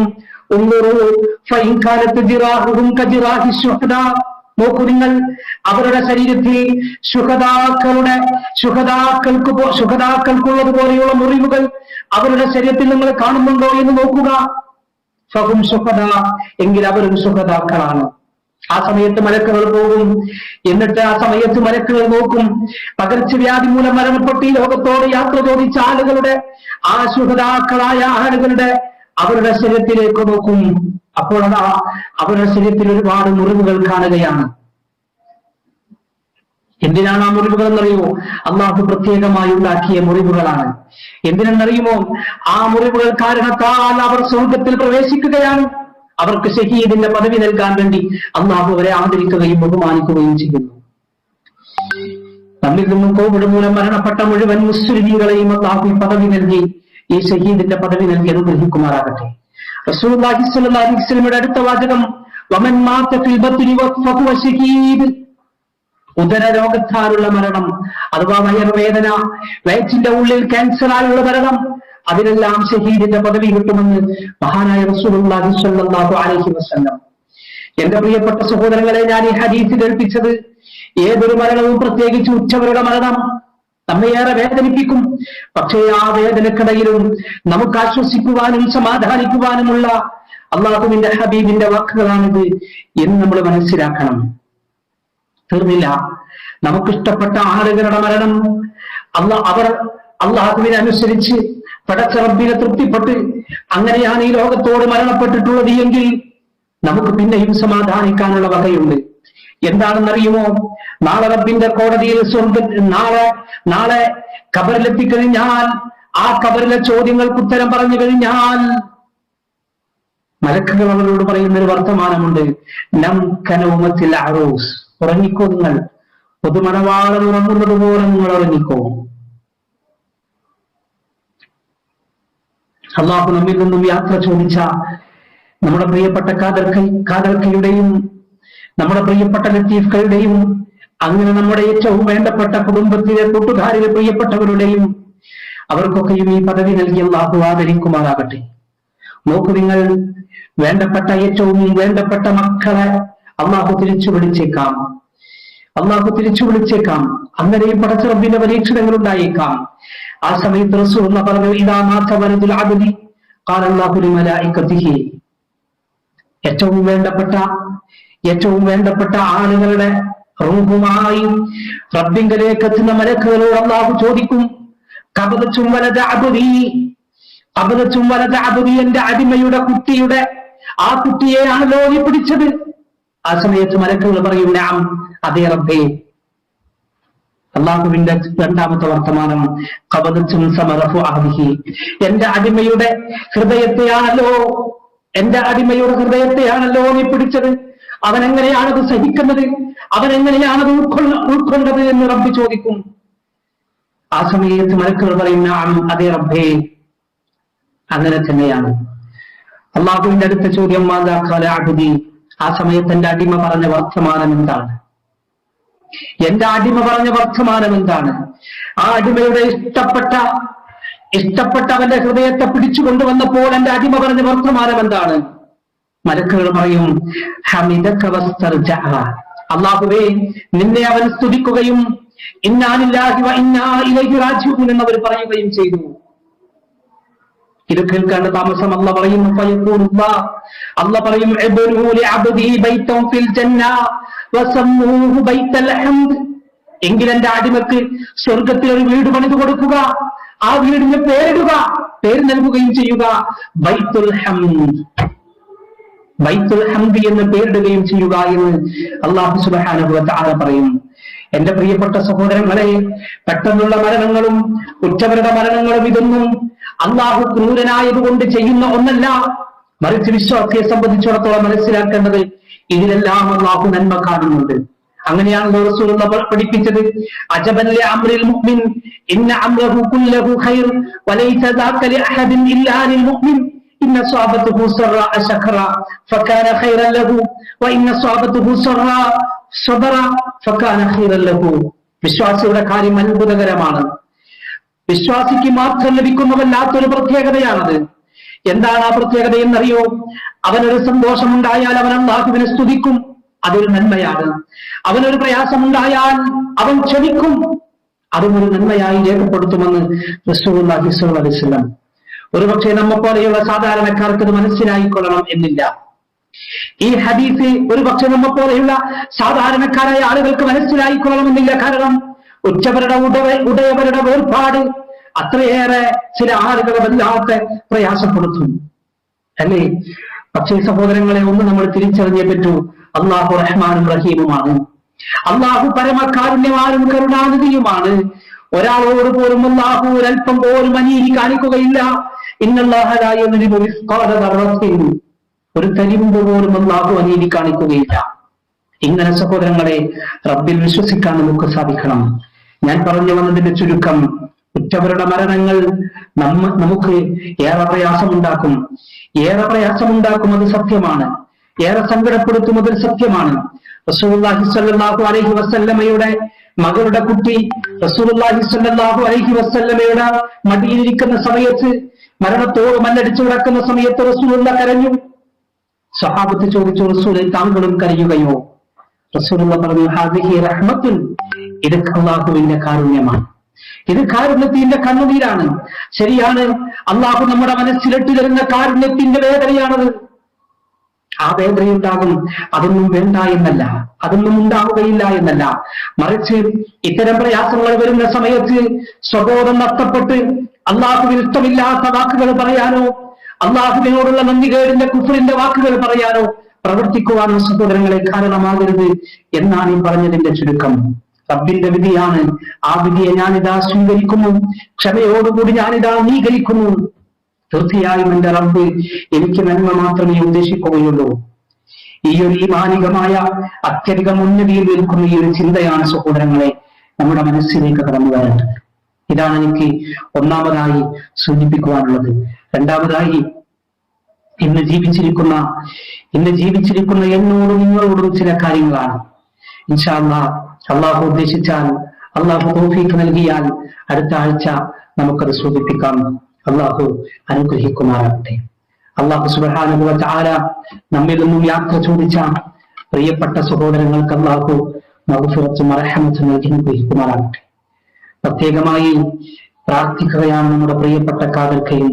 നോക്കൂ നിങ്ങൾ, അവരുടെ ശരീരത്തിൽ ശുഹദാക്കൾക്കുള്ളത് മുറിവുകൾ അവരുടെ ശരീരത്തിൽ നിങ്ങൾ കാണുന്നുണ്ടോ എന്ന് നോക്കുക. ഫഹും ശുഹദാ, എങ്കിൽ അവരും ശുഹദാക്കളാണ്. ആ സമയത്ത് മലക്കുകൾ പോകും. എന്നിട്ട് ആ സമയത്ത് മലക്കുകൾ നോക്കും, പകർച്ചവ്യാധി മൂലം മരണപ്പെട്ട് ഈ ലോകത്തോട് യാത്ര ചോദിച്ച ആളുകളുടെ, ആ ശുഹദാക്കളായ ആളുകളുടെ അവരുടെ ശരീരത്തിലേക്ക് നോക്കും. അപ്പോൾ അവരുടെ ശരീരത്തിൽ ഒരുപാട് മുറിവുകൾ കാണുകയാണ്. എന്തിനാണ് ആ മുറിവുകൾ എന്നറിയുമോ? അള്ളാഹു പ്രത്യേകമായി ഉണ്ടാക്കിയ മുറിവുകളാണ്. എന്തിനെന്നറിയുമോ? ആ മുറിവുകൾ കാരണത്താൽ അവർ സ്വർഗത്തിൽ പ്രവേശിക്കുകയാണ്. അവർക്ക് ഷഹീദിന്റെ പദവി നൽകാൻ വേണ്ടി അള്ളാഹു അവരെ ആദരിക്കുകയും ബഹുമാനിക്കുകയും ചെയ്യുന്നു. നമ്മിൽ നിന്നും കോവിഡ് മൂലം മരണപ്പെട്ട മുഴുവൻ മുസ്ലിമീങ്ങളെയും അള്ളാഹു ഈ പദവി നൽകി, ഈ ഷഹീദിന്റെ പദവി നൽകി അനുഗ്രഹിക്കുമാറാകട്ടെ. റസൂലുള്ളാഹി സ്വല്ലല്ലാഹു അലൈഹി വസല്ലമയുടെ അടുത്ത വാചകം വമൻ മാത ഫിൽ ബത്നി ഫഹുവ ശഹീദ്. ഉദരരോഗത്താലുള്ള മരണം, അഥവാ വയറുവേദന, വയറ്റിന്റെ ഉള്ളിൽ ക്യാൻസറായുള്ള മരണം, അതിനെല്ലാം ഷഹീദിന്റെ പദവി കിട്ടുമെന്ന് മഹാനായ റസൂലുള്ളാഹി സ്വല്ലല്ലാഹു അലൈഹി വസല്ലം. എന്റെ പ്രിയപ്പെട്ട സഹോദരങ്ങളെ, ഞാൻ ഈ ഹദീസ് കേൾപ്പിച്ചത്, ഏതൊരു മരണവും പ്രത്യേകിച്ച് ഉറ്റവരുടെ മരണം നമ്മയേറെ വേദനിപ്പിക്കും. പക്ഷേ ആ വേദനക്കിടയിലും നമുക്ക് ആശ്വസിക്കുവാനും സമാധാനിക്കുവാനുമുള്ള അള്ളാഹുവിന്റെ ഹബീബിന്റെ വാക്കുകളാണിത് എന്ന് നമ്മൾ മനസ്സിലാക്കണം. തീർന്നില്ല, നമുക്കിഷ്ടപ്പെട്ട ആളുകളുടെ മരണം അവർ അള്ളാഹുവിനെ അനുസരിച്ച് പടച്ച റബ്ബിനെ തൃപ്തിപ്പെട്ട് അങ്ങനെയാണ് ഈ ലോകത്തോട് മരണപ്പെട്ടിട്ടുള്ളത് എങ്കിൽ നമുക്ക് പിന്നെയും സമാധാനിക്കാനുള്ള വകയുണ്ട്. എന്താണെന്നറിയുമോ? നാളെ റബ്ബിന്റെ കോടതിയിൽ നാളെ ഖബറിലെത്തിക്കഴിഞ്ഞാൽ, ആ ഖബറിലെ ചോദ്യങ്ങൾക്ക് ഉത്തരം പറഞ്ഞു കഴിഞ്ഞാൽ മലക്കുകൾ അവരോട് പറയുന്നൊരു വർത്തമാനമുണ്ട്, നം കനൗമത്തിൽ അറൂസ്, ഉറങ്ങിക്കോ, നിങ്ങൾ പൊതുമണവാളൻ ഉറങ്ങുന്നത് പോലെ നിങ്ങൾ ഉറങ്ങിക്കോ. അള്ളാഹു നമ്മിൽ നിന്നും യാത്ര ചോദിച്ച നമ്മുടെ പ്രിയപ്പെട്ട കാതർക്കയുടെയും നമ്മുടെ പ്രിയപ്പെട്ട ലത്തീഫ്കളുടെയും, അങ്ങനെ നമ്മുടെ ഏറ്റവും വേണ്ടപ്പെട്ട കുടുംബത്തിലെ കൂട്ടുകാരിലെ പ്രിയപ്പെട്ടവരുടെയും അവർക്കൊക്കെയും ഈ പദവി നൽകി അള്ളാഹു ആദരിക്കുമാറാകട്ടെ. നോക്കൂ നിങ്ങൾ, ഏറ്റവും വേണ്ടപ്പെട്ട മക്കളെ അള്ളാഹു തിരിച്ചു വിളിച്ചേക്കാം. അങ്ങനെയും പടച്ച റബ്ബിന്റെ പരീക്ഷണങ്ങൾ ഉണ്ടായേക്കാം. ആ സമയത്ത് റസൂൽ പറഞ്ഞു, ഇദാ മാത വലദുൽ അബ്ദി ഖാല അല്ലാഹു ലിമലായികതിഹി, ഏറ്റവും വേണ്ടപ്പെട്ട ആളുകളുടെ റൂഹുമായി റബ്ബിങ്കലേക്ക് എത്തുന്ന മലക്കുകളോട് അല്ലാഹു ചോദിക്കും, ഖബദതും വലദ അബ്ദി, എന്റെ അടിമയുടെ ആ കുട്ടിയെയാണല്ലോ നീ പിടിച്ചത്. ആ സമയത്ത് മലക്കുകൾ പറയും, നഅം, അതേ റബ്ബേ. അള്ളാഹുവിന്റെ രണ്ടാമത്തെ വർത്തമാനം, ഖബദതും സമറഫു അഹ്ദിഹി, എന്റെ അടിമയുടെ ഹൃദയത്തെയാണല്ലോ നീ പിടിച്ചത്. അവനെങ്ങനെയാണത് സഹിക്കുന്നത്, അവനെങ്ങനെയാണത് ഉൾക്കൊണ്ടത് എന്ന് റബ്ബ് ചോദിക്കും. ആ സമയത്ത് മലക്കുകൾ പറയും, നഅം, അതേ റബ്ബേ. അങ്ങനെ തന്നെയാണ്. അള്ളാഹുവിന്റെ അടുത്ത ചോദ്യം മാതാ ഖാല അബ്ദി, ആ സമയത്ത് എന്റെ അടിമ പറഞ്ഞ വർത്തമാനം എന്താണ്? എന്റെ അടിമ പറഞ്ഞ വർത്തമാനം എന്താണ്? ആ അടിമയുടെ ഇഷ്ടപ്പെട്ട അവന്റെ ഹൃദയത്തെ പിടിച്ചുകൊണ്ടുവന്നപ്പോൾ എന്റെ അടിമ പറഞ്ഞ വർത്തമാനം എന്താണ്? മലക്കുകൾ പറയും ഹമിദക വസ്തർജഅ, അല്ലാഹുവേ നിന്നെ അവൻ സ്തുതിക്കുകയും ഇന്നാ ലില്ലാഹി വ ഇന്നാ ഇലൈഹി റാജിഊൻ എന്നവർ പറയുകയും ചെയ്തു. ഇത് കേൾക്കേണ്ട താമസം അല്ലാഹ് പറയും അല്ലാഹ് പറയും ഇബ്നു ലിഅബ്ദി ബൈതൻ ഫിൽ ജന്ന വസമ്മൂഹു ബൈതൽ ഹംദ്, എങ്കിൽ എന്റെ അടിമക്ക് സ്വർഗത്തിൽ ഒരു വീട് പണിതു കൊടുക്കുക, ആ വീടിന് പേര് നൽകുകയും ചെയ്യുക ബൈത്തുൽ ഹംദ്, ബൈത്തുൽ ഹംദ് എന്ന് പേരിടുകയും ചെയ്യുക എന്ന് അല്ലാഹു സുബ്ഹാനഹു വ തആല പറയും. എന്റെ പ്രിയപ്പെട്ട സഹോദരങ്ങളെ, പെട്ടെന്നുള്ള മരണങ്ങളും ഉറ്റവരുടെ മരണങ്ങളും ഇതൊന്നും അല്ലാഹു ക്രൂരനായതുകൊണ്ട് ചെയ്യുന്ന ഒന്നല്ല. മറിച്ച് വിശ്വാസിയെ സംബന്ധിച്ചിടത്തോളം മനസ്സിലാക്കേണ്ടത് ഇതിലെല്ലാം അല്ലാഹു നന്മ കാണുന്നുണ്ട്. അങ്ങനെയാണല്ലോ റസൂലുള്ളാഹി പഠിപ്പിച്ചത്, അജബൻ ലി അംറിൽ മുഅ്മിൻ ഇന്ന അംറഹു കുല്ലഹു ഖൈർ വലൈസ ദാക ലി അഹദിൻ ഇല്ലാ ലിൽ മുഅ്മിൻ ഇന്ന സ്വഅബതുഹു സറ ശഖറ ഫകാന ഖൈറൻ ലഹു വഇന്ന സ്വഅബതുഹു സറ സബറ ഫകാന ഖൈറൻ ലഹു. വിശ്വാസിയുടെ കാര്യം അത്ഭുതകരമാണ്. വിശ്വാസിക്ക് മാത്രം ലഭിക്കുന്നതല്ലാത്തൊരു പ്രത്യേകതയാണത്. എന്താണ് ആ പ്രത്യേകത എന്നറിയോ? അവനൊരു സന്തോഷമുണ്ടായാൽ അവൻ അല്ലാഹുവിനെ സ്തുതിക്കും, അതൊരു നന്മയാണ്. അവനൊരു പ്രയാസമുണ്ടായാൽ അവൻ ക്ഷമിക്കും, അതും ഒരു നന്മയായി രേഖപ്പെടുത്തുമെന്ന് റസൂലുള്ളാഹി സ്വല്ലല്ലാഹു അലൈഹി വസല്ലം. ഒരുപക്ഷെ നമ്മെ പോലെയുള്ള സാധാരണക്കാർക്ക് ഇത് മനസ്സിലായിക്കൊള്ളണം എന്നില്ല. ഈ ഹദീസ് ഒരുപക്ഷെ നമ്മെ പോലെയുള്ള സാധാരണക്കാരായ ആളുകൾക്ക് മനസ്സിലായിക്കൊള്ളണമെന്നില്ല. കാരണം ഉച്ചവരുടെ ഉടയവരുടെ വേർപാട് അത്രയേറെ ചില ആളുകളെ വല്ലാത്ത പ്രയാസപ്പെടുത്തും, അല്ലേ? പക്ഷേ സഹോദരങ്ങളെ, ഒന്ന് നമ്മൾ തിരിച്ചറിഞ്ഞേ പറ്റൂ, അല്ലാഹു റഹ്മാനും റഹീമുമാണ്. അല്ലാഹു പരമകാരുണ്യവാനും കരുണാനിധിയുമാണ്. ഒരാളോട് പോലും അല്ലാഹു ഒരൽപ്പം പോലും അനീതി കാണിക്കുകയില്ല. ഇന്നല്ലാഹ ലാ യദ്ലിമു മിസ്ഖാല ദർറത്തിൻ, ഒരു തരിമ്പ് പോലും അല്ലാഹു അനീതി കാണിക്കുകയില്ല. ഇങ്ങനെ സഹോദരങ്ങളെ, റബ്ബിൽ വിശ്വസിക്കാൻ നമുക്ക് സാധിക്കണം. ഞാൻ പറഞ്ഞു വന്നതിന്റെ ചുരുക്കം, ഉറ്റവരുടെ മരണങ്ങൾ നമുക്ക് ഏറെ പ്രയാസമുണ്ടാക്കും, അത് സത്യമാണ്. ഏറെ സങ്കടപ്പെടുത്തും, അത് സത്യമാണ്. റസൂലുള്ളാഹി സ്വല്ലല്ലാഹു അലൈഹി വസല്ലമയുടെ മകളുടെ കുട്ടി റസൂലുള്ളാഹി സ്വല്ലല്ലാഹു അലൈഹി വസല്ലമയുടെ മടിയിലിരിക്കുന്ന സമയത്ത്, മരണത്തോട് മല്ലടിച്ചു കിടക്കുന്ന സമയത്ത് റസൂലുള്ളാഹി കരഞ്ഞു. സ്വഹാബത്ത് ചോദിച്ചു, റസൂലേ താങ്കളും കരയുകയോ? റസൂലുള്ളാഹി പറഞ്ഞു, ഹാദിഹി റഹ്മത്തുൻ, ഇത് അല്ലാഹുവിന്റെ കാരുണ്യമാണ്, ഇത് കാരുണ്യത്തിന്റെ കണ്ണുനീരാണ്. ശരിയാണ്, അല്ലാഹു നമ്മുടെ മനസ്സിലിട്ട് തരുന്ന കാരുണ്യത്തിന്റെ വേദനയാണത്. ആ വേദനയുണ്ടാകും, അതൊന്നും വേണ്ട എന്നല്ല, അതൊന്നും ഉണ്ടാവുകയില്ല എന്നല്ല. മറിച്ച് ഇത്തരം പ്രയാസങ്ങൾ വരുന്ന സമയത്ത് സ്വബോധം നഷ്ടപ്പെട്ട് അല്ലാഹുവിന് ഇഷ്ടമില്ലാത്ത വാക്കുകൾ പറയാനോ, അല്ലാഹുവിനോടുള്ള നന്ദികേടിന്റെ കുഫ്റിന്റെ വാക്കുകൾ പറയാനോ പ്രവർത്തിക്കുവാനോ സഹോദരങ്ങളെ കാരണമാകരുത് എന്നാണ് ഈ പറഞ്ഞതിന്റെ ചുരുക്കം. റബ്ബിന്റെ വിധിയാണ്, ആ വിധിയെ ഞാനിതാ സ്വീകരിക്കുന്നു, ക്ഷമയോടുകൂടി ഞാനിതാ അംഗീകരിക്കുന്നു. തീർച്ചയായും എന്റെ റബ്ബ് എനിക്ക് നന്മ മാത്രമേ ഉദ്ദേശിക്കുകയുള്ളൂ. ഈ ഒരു ഈമാനികമായ അത്യധികം ഉന്നതിയിൽ നിൽക്കുന്ന ഈ ഒരു ചിന്തയാണ് സഹോദരങ്ങളെ നമ്മുടെ മനസ്സിലേക്ക് കടന്നു വരേണ്ടത്. ഇതാണ് എനിക്ക് ഒന്നാമതായി സൂചിപ്പിക്കുവാനുള്ളത്. രണ്ടാമതായി, ഇന്ന് ജീവിച്ചിരിക്കുന്ന എന്നോടും നിങ്ങളോടും ചില കാര്യങ്ങളാണ്. ഇൻഷാ അല്ലാഹ്, അള്ളാഹു ഉദ്ദേശിച്ചാൽ, അള്ളാഹു തൗഫീഖ് നൽകിയാൽ അടുത്ത ആഴ്ച നമുക്കത് സൂചിപ്പിക്കാം. അള്ളാഹു അനുഗ്രഹിക്കുമാറാകട്ടെ. അള്ളാഹു സുബ്ഹാനഹു വ തആല നമ്മിൽ നിന്നും യാത്ര ചോദിച്ച പ്രിയപ്പെട്ട സഹോദരങ്ങൾക്ക് അള്ളാഹു മഗ്ഫിറത്തും റഹ്മത്തും നൽകി അനുഗ്രഹിക്കുമാറാകട്ടെ. പ്രത്യേകമായി പ്രാർത്ഥിക്കുകയാണ് നമ്മുടെ പ്രിയപ്പെട്ട കാതൽക്കയും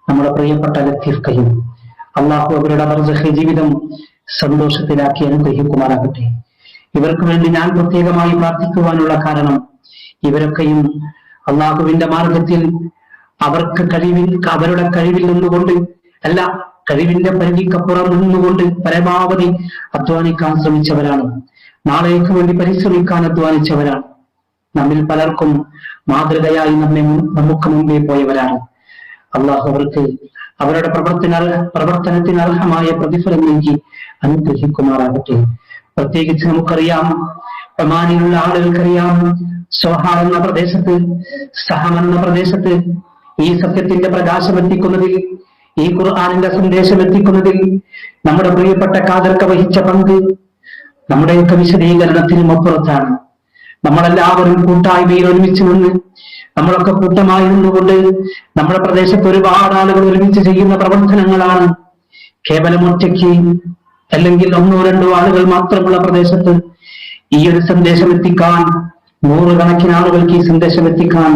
നമ്മുടെ പ്രിയപ്പെട്ട ലത്തീഫ്കയും. അള്ളാഹു അവരുടെ ബർസഖ് ജീവിതം സന്തോഷത്തിലാക്കി അനുഗ്രഹിക്കുമാറാകട്ടെ. ഇവർക്ക് വേണ്ടി ഞാൻ പ്രത്യേകമായി പ്രാർത്ഥിക്കുവാനുള്ള കാരണം, ഇവരൊക്കെയും അള്ളാഹുവിന്റെ മാർഗത്തിൽ അവരുടെ കഴിവിൽ നിന്നുകൊണ്ട് അല്ല, കഴിവിന്റെ പരിധിക്കപ്പുറം നിന്നുകൊണ്ട് പരമാവധി അധ്വാനിക്കാൻ ശ്രമിച്ചവരാണ്. നാളേക്ക് വേണ്ടി പരിശ്രമിക്കാൻ അധ്വാനിച്ചവരാണ്. നമ്മിൽ പലർക്കും മാതൃകയായി നമുക്ക് മുമ്പേ പോയവരാണ്. അള്ളാഹു അവർക്ക് അവരുടെ പ്രവർത്തനത്തിന് അർഹമായ പ്രതിഫലം നൽകി അനുഗ്രഹിക്കുമാറാകട്ടെ. പ്രത്യേകിച്ച് നമുക്കറിയാം, ഒമാനിലുള്ള ആളുകൾക്കറിയാം, സോഹ എന്ന പ്രദേശത്ത്, സഹം എന്ന പ്രദേശത്ത് ഈ സത്യത്തിന്റെ പ്രകാശം എത്തിക്കുന്നതിൽ, ഈ ഖുർആനിന്റെ സന്ദേശം എത്തിക്കുന്നതിൽ നമ്മുടെ പ്രിയപ്പെട്ട കാതർക്ക വഹിച്ച പങ്ക് നമ്മുടെയൊക്കെ വിശദീകരണത്തിനും അപ്പുറത്താണ്. നമ്മളെല്ലാവരും കൂട്ടായ്മയിൽ ഒരുമിച്ച് നിന്ന്, നമ്മളൊക്കെ കൂട്ടമായി നിന്നുകൊണ്ട് നമ്മുടെ പ്രദേശത്ത് ഒരുപാട് ആളുകൾ ഒരുമിച്ച് ചെയ്യുന്ന പ്രവർത്തനങ്ങളാണ്. കേവലം ഒറ്റയ്ക്ക് അല്ലെങ്കിൽ 1-2 ആളുകൾ മാത്രമുള്ള പ്രദേശത്ത് ഈ ഒരു സന്ദേശം എത്തിക്കാൻ, 100 കണക്കിന് ആളുകൾക്ക് ഈ സന്ദേശം എത്തിക്കാൻ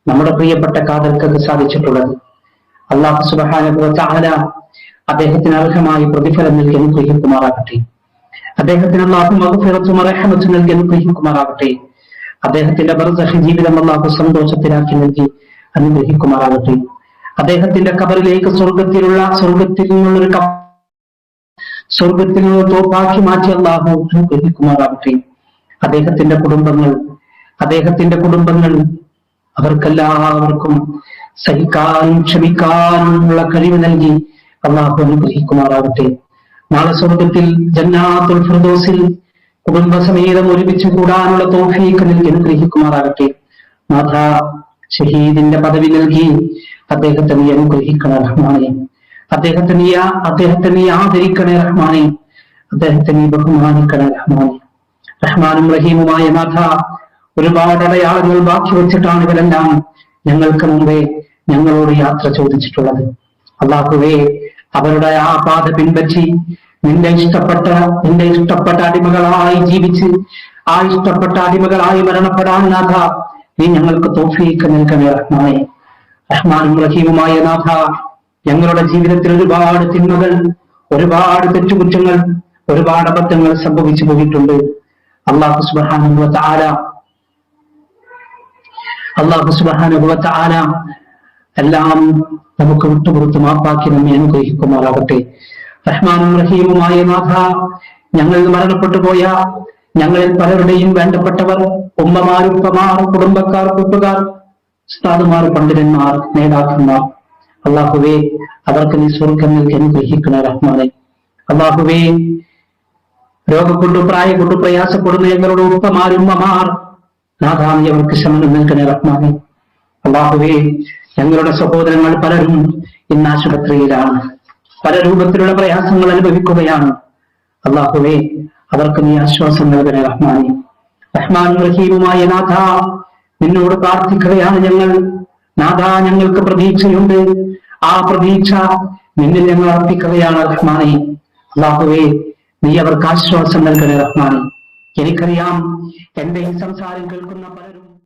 നമ്മുടെ പ്രിയപ്പെട്ട കാതർക്കൊക്കെ സാധിച്ചിട്ടുള്ളത്. അല്ലാഹു സുബ്ഹാനഹു വ തആല അദ്ദേഹത്തിന് അർഹമായ പ്രതിഫലം നൽകി അനുഗ്രഹിക്കുമാറാകട്ടെ. അദ്ദേഹത്തിന് അല്ലാഹു മഗ്ഫിറത്തും റഹ്മത്തും നൽകി അനുഗ്രഹിക്കുമാറാകട്ടെ. അദ്ദേഹത്തിന്റെ ബർസഖ് ജീവിതം അല്ലാഹു സന്തോഷത്തിലാക്കി നൽകി അനുഗ്രഹിക്കുമാറാകട്ടെ. അദ്ദേഹത്തിന്റെ ഖബറിലേക്ക് സ്വർഗത്തിൽ നിന്നുള്ള തോപ്പാക്കി മാറ്റി അല്ലാഹു അനുഗ്രഹിക്കുമാറാകട്ടെ. അദ്ദേഹത്തിന്റെ കുടുംബങ്ങൾ അവർക്കെല്ലാവർക്കും സഹിക്കാനും ക്ഷമിക്കാനുമുള്ള കഴിവ് നൽകി അല്ലാഹു അനുഗ്രഹിക്കുമാറാകട്ടെ. നാളെ സ്വർഗത്തിൽ ജന്നാത്തുൽ ഫിർദൗസിൽ കുടുംബസമേതം ഒരുമിച്ച് കൂടാനുള്ള തൗഫീഖ് നൽകി അനുഗ്രഹിക്കുമാറാകട്ടെ. നാഥ, ഷഹീദിന്റെ പദവി നൽകി അദ്ദേഹത്തെ നീ അനുഗ്രഹിക്കണേ റഹ്മാനെ. അദ്ദേഹത്തെ നീ ആദരിക്കണേ റഹ്മാനെ. അദ്ദേഹത്തെ നീ ബഹുമാനിക്കണേ റഹ്മാനെ. റഹ്മാനും റഹീമുമായ നാഥ, ഒരുപാട് അടയാളങ്ങൾ ബാക്കി വെച്ചിട്ടാണ് ഇവരെല്ലാം ഞങ്ങൾക്ക് മുമ്പേ ഞങ്ങളോട് യാത്ര ചോദിച്ചിട്ടുള്ളത്. അല്ലാഹുവേ, അവരുടെ ആ പാത പിൻപറ്റി നിന്റെ ഇഷ്ടപ്പെട്ട അടിമകളായി ജീവിച്ച് ആ ഇഷ്ടപ്പെട്ട അടിമകളായി മരണപ്പെടാൻ നാഥ നീ ഞങ്ങൾക്ക് തൗഫീഖ് നൽകണേ റഹ്മാനെ. റഹ്മാനും റഹീമുമായ നാഥ, ഞങ്ങളുടെ ജീവിതത്തിൽ ഒരുപാട് തിന്മകൾ, ഒരുപാട് തെറ്റുകുറ്റങ്ങൾ, ഒരുപാട് അബദ്ധങ്ങൾ സംഭവിച്ചു പോയിട്ടുണ്ട്. അല്ലാഹു സുബ്ഹാനഹു വ തആല എല്ലാം നമുക്ക് വിട്ടുപുറത്ത് മാപ്പാക്കി നമ്മെ അനുഗ്രഹിക്കുമാറാകട്ടെ. റഹ്മാനും റഹീമുമായ നാഥ, ഞങ്ങൾ മരണപ്പെട്ടു പോയ ഞങ്ങളിൽ പലരുടെയും വേണ്ടപ്പെട്ടവർ, ഉമ്മമാർ, ഉപ്പമാർ, കുടുംബക്കാർ, കൂട്ടുകാർ, ഉസ്താദുമാർ, പണ്ഡിതന്മാർ, നേതാക്കന്മാർ, അല്ലാഹുവേ, അവർക്ക് നീ സ്വർഗ്ഗം നൽകി അനുഗ്രഹിക്കണേ റഹ്മാനെ. അല്ലാഹുവേ, രോഗം കൊണ്ട് പ്രായം കൊണ്ട് പ്രയാസപ്പെടുന്ന ഞങ്ങളുടെ ഉപ്പമാർ, ഉമ്മമാർ, നാഥാ നീ അവർക്ക് ശമനം നൽകണേ റഹ്മാനെ. അല്ലാഹുവേ, ഞങ്ങളുടെ സഹോദരങ്ങൾ പലരും ഇന്ന് ആശുപത്രിയിലാണ്, പല രൂപത്തിലുള്ള പ്രയാസങ്ങൾ അനുഭവിക്കുകയാണ്. അല്ലാഹുവേ, അവർക്ക് നീ ആശ്വാസം നൽകണേ റഹ്മാനെ. റഹ്മാനും റഹീമുമായ നാഥ, നിന്നോട് പ്രാർത്ഥിക്കുകയാണ് ഞങ്ങൾ. നാഥ, ഞങ്ങൾക്ക് പ്രതീക്ഷയുണ്ട്. ആ പ്രതീക്ഷ നിന്നിൽ ഞങ്ങൾ അർപ്പിക്കുകയാണ് റഹ്മാനെ. അല്ലാഹുവേ, നീ അവർക്ക് ആശ്വാസം നൽകണേ റഹ്മാനെ. എനിക്കറിയാം, എന്റെ ഈ സംസാരം കേൾക്കുന്ന പലരും